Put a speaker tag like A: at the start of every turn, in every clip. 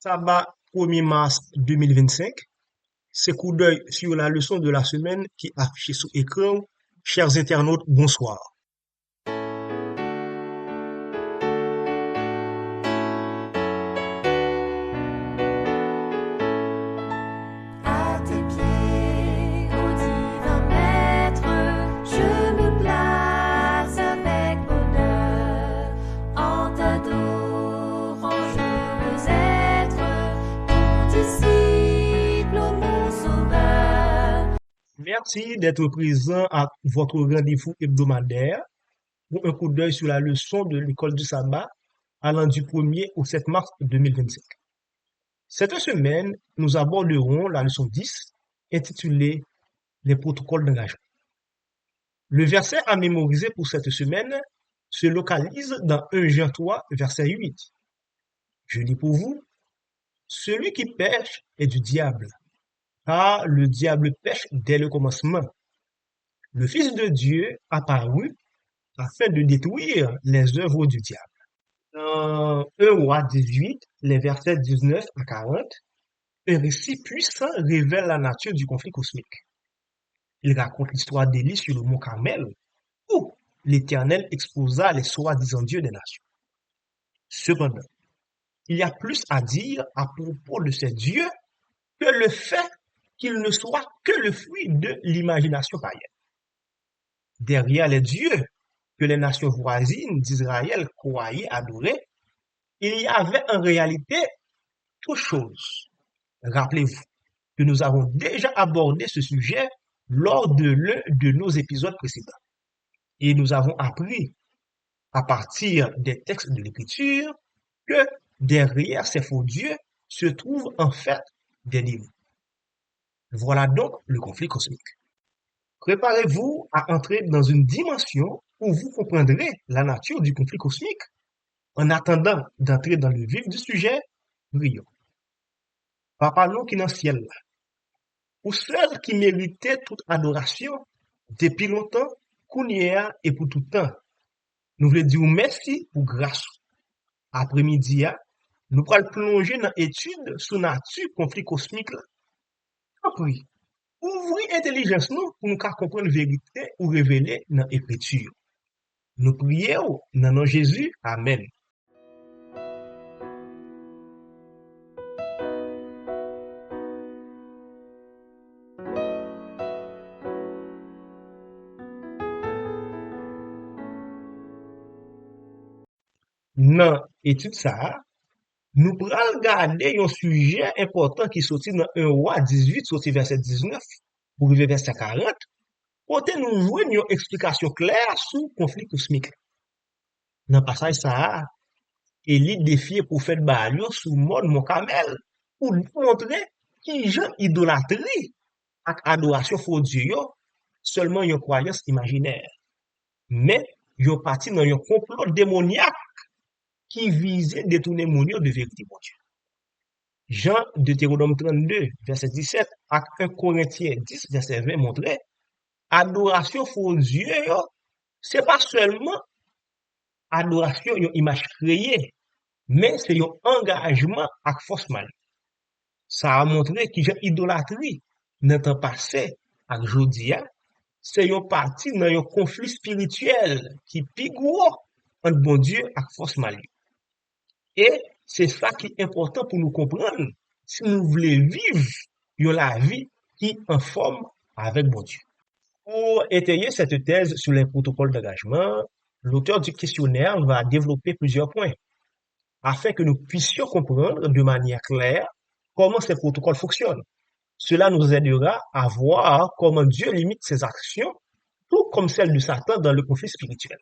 A: Sabbat 1er mars 2025, c'est coup d'œil sur la leçon de la semaine qui est affichée sous écran. Chers internautes, bonsoir.
B: À tes pieds, ô divin maître, je me place avec bonheur. En t'adorant, je veux être ton disciple, ô mon sauveur.
A: Merci d'être présent à votre rendez-vous hebdomadaire pour un coup d'œil sur la leçon de l'école du sabbat allant du 1er au 7 mars 2025. Cette semaine, nous aborderons la leçon 10 intitulée Les protocoles d'engagement. Le verset à mémoriser pour cette semaine se localise dans 1 Jean 3, verset 8. Je lis pour vous, celui qui pêche est du diable, car le diable pêche dès le commencement. Le Fils de Dieu apparut afin de détruire les œuvres du diable. Dans 1 Roi 18, les versets 19 à 40, un récit puissant révèle la nature du conflit cosmique. Il raconte l'histoire d'Élie sur le mont Carmel, où l'Éternel exposa les soi-disant dieux des nations. Cependant, il y a plus à dire à propos de ces dieux que le fait qu'ils ne soient que le fruit de l'imagination païenne. Derrière les dieux que les nations voisines d'Israël croyaient adorer, il y avait en réalité autre chose. Rappelez-vous que nous avons déjà abordé ce sujet lors de l'un de nos épisodes précédents. Et nous avons appris, à partir des textes de l'Écriture, que derrière ces faux dieux se trouvent en fait des démons. Voilà donc le conflit cosmique. Préparez-vous à entrer dans une dimension où vous comprendrez la nature du conflit cosmique. En attendant d'entrer dans le vif du sujet, prions. Papa nous qui est dans le ciel, ou seul qui méritait toute adoration, depuis longtemps, kounia et pour tout temps. Nous voulons dire merci pour grâce. Après-midi, nous allons plonger dans l'étude sur la nature conflit cosmique. En prie, ouvrez intelligence nous pour nous comprendre la vérité ou révéler dans l'écriture. Nous prions dans le nom de Jésus. Amen. Dans l'étude ça, nous allons regarder un sujet important qui sorti dans 1 Roi 18, sorti verset 19, pour arriver verset 40, côté nous voyons une explication claire sur le conflit cosmique. Dans le passage ça, Élie défiait le prophète Baal sous le mode Mont Carmel pour montrer qu'il y a idolâtrie et adoration faux Dieu seulement une croyance imaginaire. Mais ils parti dans un complot démoniaque qui visait détourner mon de vérité mon Dieu. Jean Deutéronome 32, verset 17, et 1 Corinthiens 10, verset 20 montrait adoration faux Dieu, c'est pas seulement adoration une image créée, mais c'est un engagement avec force mal. Ça a montré que j'ai idolâtrie dans le temps passé avec Jodia, c'est une partie dans un conflit spirituel qui pigou entre bon Dieu et force mal. Et c'est ça qui est important pour nous comprendre si nous voulons vivre la vie qui est en forme avec bon Dieu. Pour étayer cette thèse sur les protocoles d'engagement, l'auteur du questionnaire va développer plusieurs points afin que nous puissions comprendre de manière claire comment ces protocoles fonctionnent. Cela nous aidera à voir comment Dieu limite ses actions, tout comme celles de Satan dans le conflit spirituel,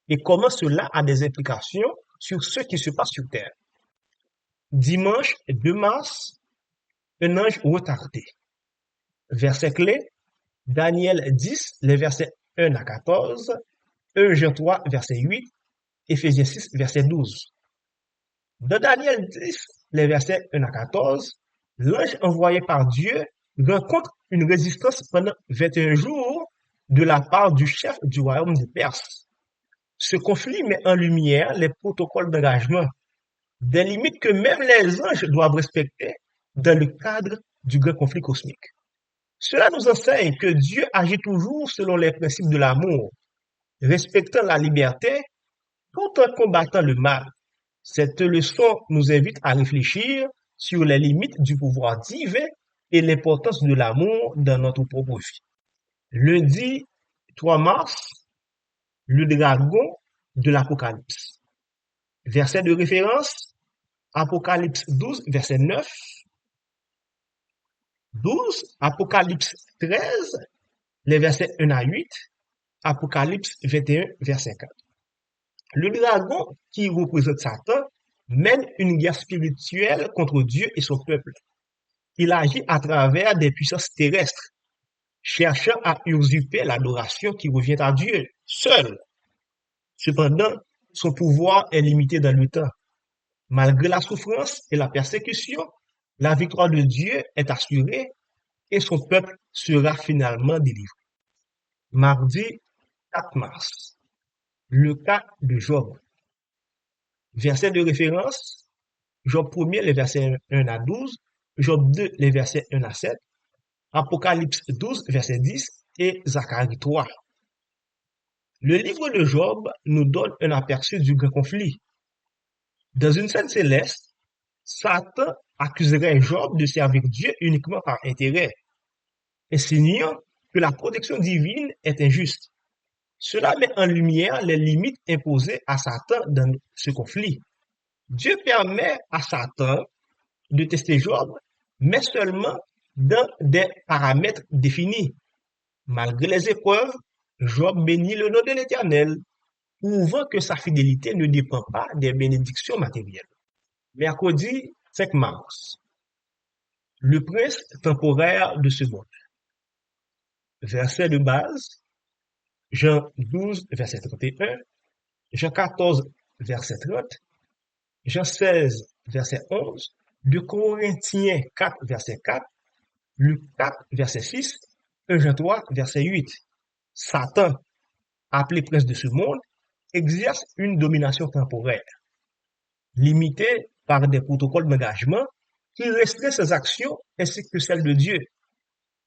A: et comment cela a des implications sur ce qui se passe sur terre. Dimanche 2 mars, un ange retardé. Verset clé, Daniel 10, les versets 1 à 14, 1 Jean 3, verset 8, Éphésiens 6, verset 12. Dans Daniel 10, les versets 1 à 14, l'ange envoyé par Dieu rencontre une résistance pendant 21 jours de la part du chef du royaume de Perse. Ce conflit met en lumière les protocoles d'engagement des limites que même les anges doivent respecter dans le cadre du grand conflit cosmique. Cela nous enseigne que Dieu agit toujours selon les principes de l'amour, respectant la liberté tout en combattant le mal. Cette leçon nous invite à réfléchir sur les limites du pouvoir divin et l'importance de l'amour dans notre propre vie. Lundi 3 mars, le dragon de l'Apocalypse. Verset de référence, Apocalypse 12, verset 9, 12, Apocalypse 13, les versets 1 à 8, Apocalypse 21, verset 4. Le dragon, qui représente Satan, mène une guerre spirituelle contre Dieu et son peuple. Il agit à travers des puissances terrestres, cherchant à usurper l'adoration qui revient à Dieu seul. Cependant, son pouvoir est limité dans le temps. Malgré la souffrance et la persécution, la victoire de Dieu est assurée et son peuple sera finalement délivré. Mardi 4 mars, le cas de Job. Verset de référence, Job 1er, les versets 1 à 12, Job 2, les versets 1 à 7, Apocalypse 12, verset 10 et Zacharie 3. Le livre de Job nous donne un aperçu du grand conflit. Dans une scène céleste, Satan accuserait Job de servir Dieu uniquement par intérêt, insinuant que la protection divine est injuste. Cela met en lumière les limites imposées à Satan dans ce conflit. Dieu permet à Satan de tester Job, mais seulement dans des paramètres définis. Malgré les épreuves, Job bénit le nom de l'Éternel, prouvant que sa fidélité ne dépend pas des bénédictions matérielles. Mercredi 5 mars, le prince temporaire de ce monde. Verset de base, Jean 12, verset 31, Jean 14, verset 30, Jean 16, verset 11, 2 Corinthiens 4, verset 4, Luc 4, verset 6, 1 Jean 3, verset 8. Satan, appelé prince de ce monde, exerce une domination temporaire, limitée par des protocoles d'engagement qui restreignent ses actions ainsi que celles de Dieu.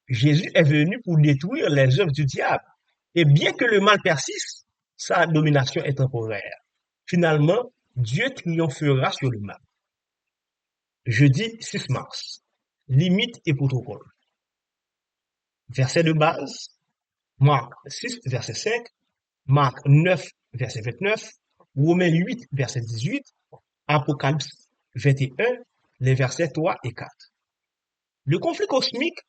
A: Jésus est venu pour détruire les œuvres du diable. Et bien que le mal persiste, sa domination est temporaire. Finalement, Dieu triomphera sur le mal. Jeudi 6 mars. Limites et protocole. Verset de base. Marc 6, verset 5. Marc 9, verset 29. Romains 8, verset 18. Apocalypse 21, les versets 3 et 4. Le conflit cosmique,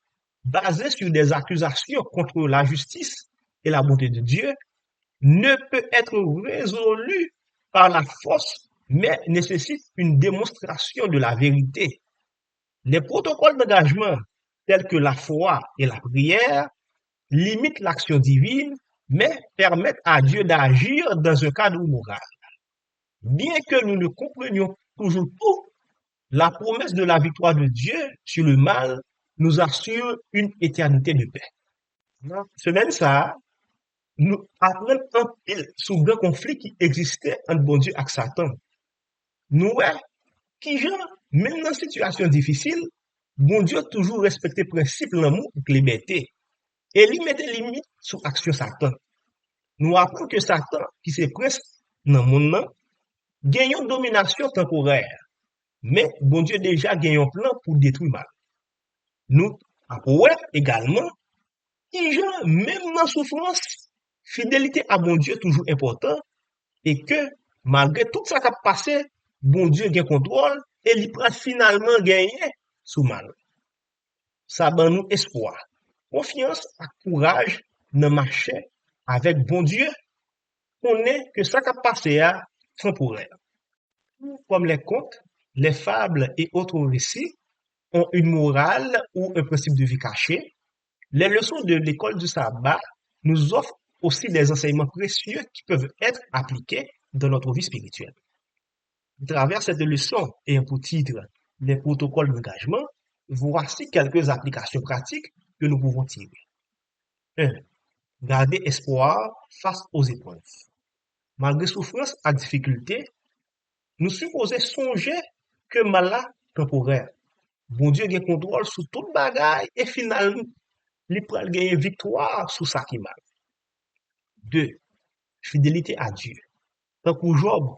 A: basé sur des accusations contre la justice et la bonté de Dieu, ne peut être résolu par la force, mais nécessite une démonstration de la vérité. Les protocoles d'engagement, tels que la foi et la prière, limitent l'action divine, mais permettent à Dieu d'agir dans un cadre moral. Bien que nous ne comprenions toujours tout, la promesse de la victoire de Dieu sur le mal nous assure une éternité de paix. Semaine ça, nous apprenons un pile sur le grand conflit qui existait entre bon Dieu et Satan. Nous, qui genre, même dans une situation difficile, bon Dieu a toujours respecté le principe de l'amour et de la liberté. Et il mettait limite sur l'action Satan. Nous apprenons que Satan, qui s'est prince dans le monde, gagne une domination temporaire. Mais bon Dieu déjà gagne un plan pour détruire le mal. Nous apprenons également, qui genre, même dans la souffrance, fidélité à bon Dieu est toujours important et que malgré tout ça qui a passé, bon Dieu gagne contrôle et il prend finalement gagner sous mal. Ça donne nous espoir, confiance et courage dans marcher avec bon Dieu. On est que ça qui a passé à temporaire. Comme les contes, les fables et autres récits ont une morale ou un principe de vie caché, les leçons de l'école du sabbat nous offrent aussi des enseignements précieux qui peuvent être appliqués dans notre vie spirituelle. À travers cette leçon et pour titre les protocoles d'engagement, voici quelques applications pratiques que nous pouvons tirer. 1. Garder espoir face aux épreuves. Malgré souffrance et difficultés, nous supposons songer que mal là temporaire. Bon Dieu a contrôle sur toute bagaille et finalement, il peut gagner victoire sur ça qui mal. Deux, fidélité à Dieu. Tant pour Job,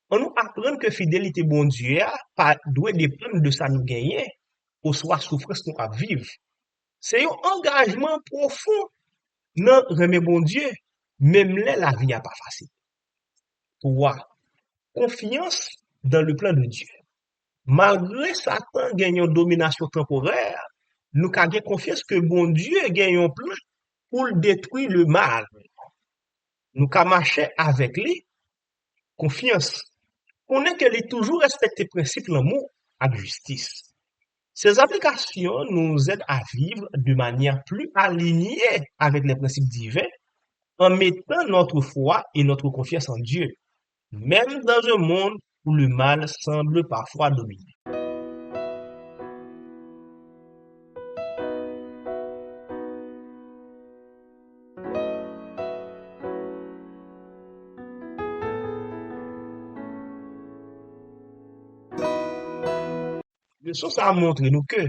A: on nous apprend que fidélité bon Dieu a pas doit dépendre de ça nous gagner ou soit souffrance nous à vivre. C'est un engagement profond dans remet bon Dieu, même là la vie n'est pas facile. Trois, confiance dans le plan de Dieu. Malgré Satan gagne une domination temporaire, nous avons confiance que bon Dieu gagne un plan pour détruire le mal. Nous avons marché avec lui, confiance. On est qu'elle est toujours respecté principe l'amour et la justice. Ces applications nous aident à vivre de manière plus alignée avec les principes divins en mettant notre foi et notre confiance en Dieu, même dans un monde où le mal semble parfois dominer. Leçon ça a montré nous que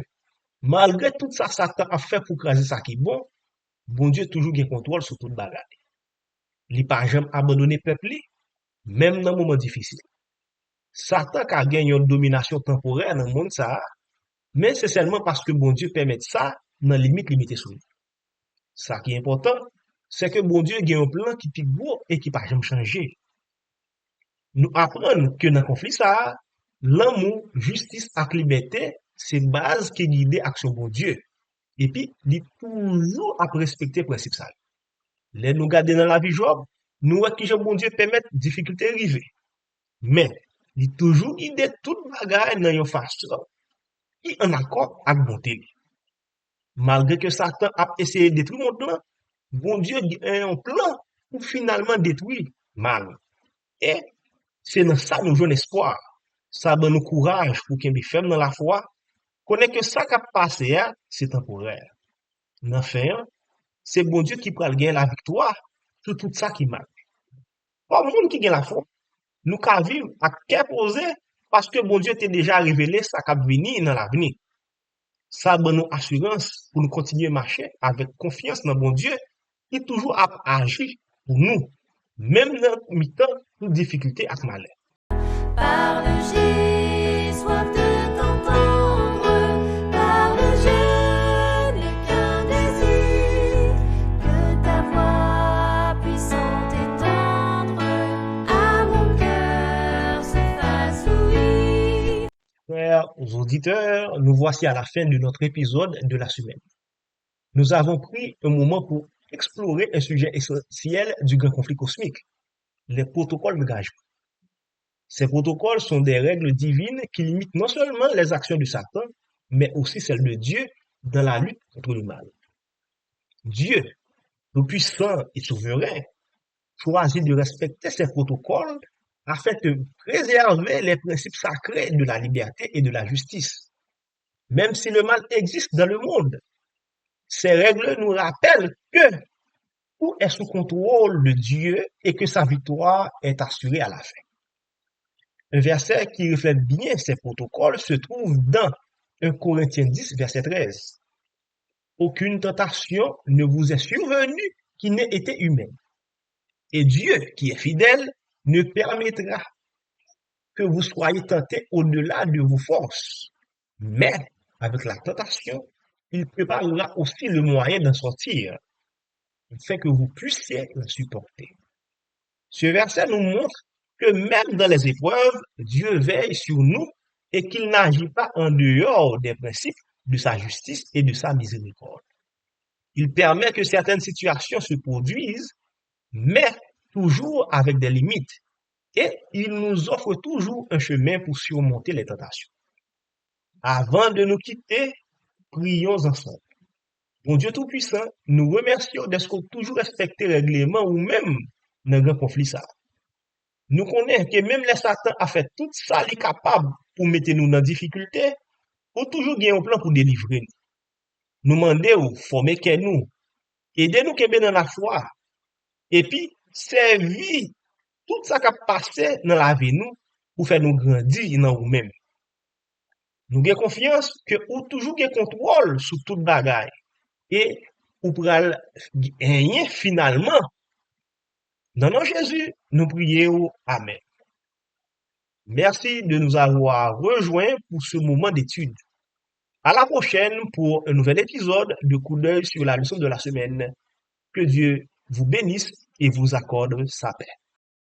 A: malgré tout ça Satan a fait pour craser ça qui est bon, bon Dieu toujours gain contrôle sur toute bagarre. Il pas jamais abandonné peuple li, même dans moment difficile. Satan a gagné une domination temporaire dans le monde ça, mais c'est seulement parce que bon Dieu permet ça dans limite limitée sur lui. Ça qui est important, c'est que bon Dieu a un plan qui est beau et qui pas jamais changer. Nous apprenons que dans le conflit ça, l'amour, justice et liberté, c'est base qui guide l'action bon Dieu. Et puis, il est toujours à respecter le principe ça. Les nous garder dans la vie Job, nous voyons que bon Dieu permet difficultés arriver. Mais, il est toujours idée toute bagaille dans une façon qui en accord avec bonté. Malgré que Satan a essayé de détruire mon plan, bon Dieu a un plan pour finalement détruire mal. Et c'est dans ça nous jouons espoir. Ça donne nous courage pour qu'on soit ferme dans la foi. Connaît que ça qui a passé, c'est temporaire. Enfin, c'est bon Dieu qui peut gagner la victoire sur tout ça qui marche. Pas monde qui gagne la foi. Nous qu'à vivre à cœur posé parce que bon Dieu t'a déjà révélé ça qui va venir dans l'avenir. Ça donne nous assurance pour nous continuer à marcher avec confiance dans bon Dieu qui toujours a agi pour nous, même dans le temps de difficultés et malheur.
B: Parle, j'ai soif de t'entendre. Parle, je n'ai qu'un désir que ta voix puissante et tendre à mon cœur se fasse ouïr.
A: Chers auditeurs, nous voici à la fin de notre épisode de la semaine. Nous avons pris un moment pour explorer un sujet essentiel du grand conflit cosmique, les protocoles d'engagement. Ces protocoles sont des règles divines qui limitent non seulement les actions de Satan, mais aussi celles de Dieu dans la lutte contre le mal. Dieu, le puissant et souverain, choisit de respecter ces protocoles afin de préserver les principes sacrés de la liberté et de la justice. Même si le mal existe dans le monde, ces règles nous rappellent que tout est sous contrôle de Dieu et que sa victoire est assurée à la fin. Un verset qui reflète bien ces protocoles se trouve dans 1 Corinthiens 10, verset 13. Aucune tentation ne vous est survenue qui n'ait été humaine. Et Dieu, qui est fidèle, ne permettra que vous soyez tentés au-delà de vos forces. Mais, avec la tentation, il préparera aussi le moyen d'en sortir, afin que vous puissiez la supporter. Ce verset nous montre que même dans les épreuves, Dieu veille sur nous et qu'il n'agit pas en dehors des principes de sa justice et de sa miséricorde. Il permet que certaines situations se produisent, mais toujours avec des limites, et il nous offre toujours un chemin pour surmonter les tentations. Avant de nous quitter, prions ensemble. Bon Dieu Tout-Puissant, nous remercions d'être toujours respecté le règlement ou même dans un grand conflit ça. Nous connaissons que même les Satan a fait tout ça est capable pour mettre nous dans difficulté, pour toujours gagner un plan pour délivrer nous. Nous demandons, former nous, aider nous dans la foi, et puis servir tout ça qui a passé dans la vie nous pour faire nous grandir dans nous-mêmes. Nous avons confiance que ou toujours gen contrôle sur toute bagaille et ou pral gagner finalement. Dans nom de Jésus, nous prions. Amen. Merci de nous avoir rejoints pour ce moment d'étude. À la prochaine pour un nouvel épisode de Coup d'œil sur la leçon de la semaine. Que Dieu vous bénisse et vous accorde sa paix.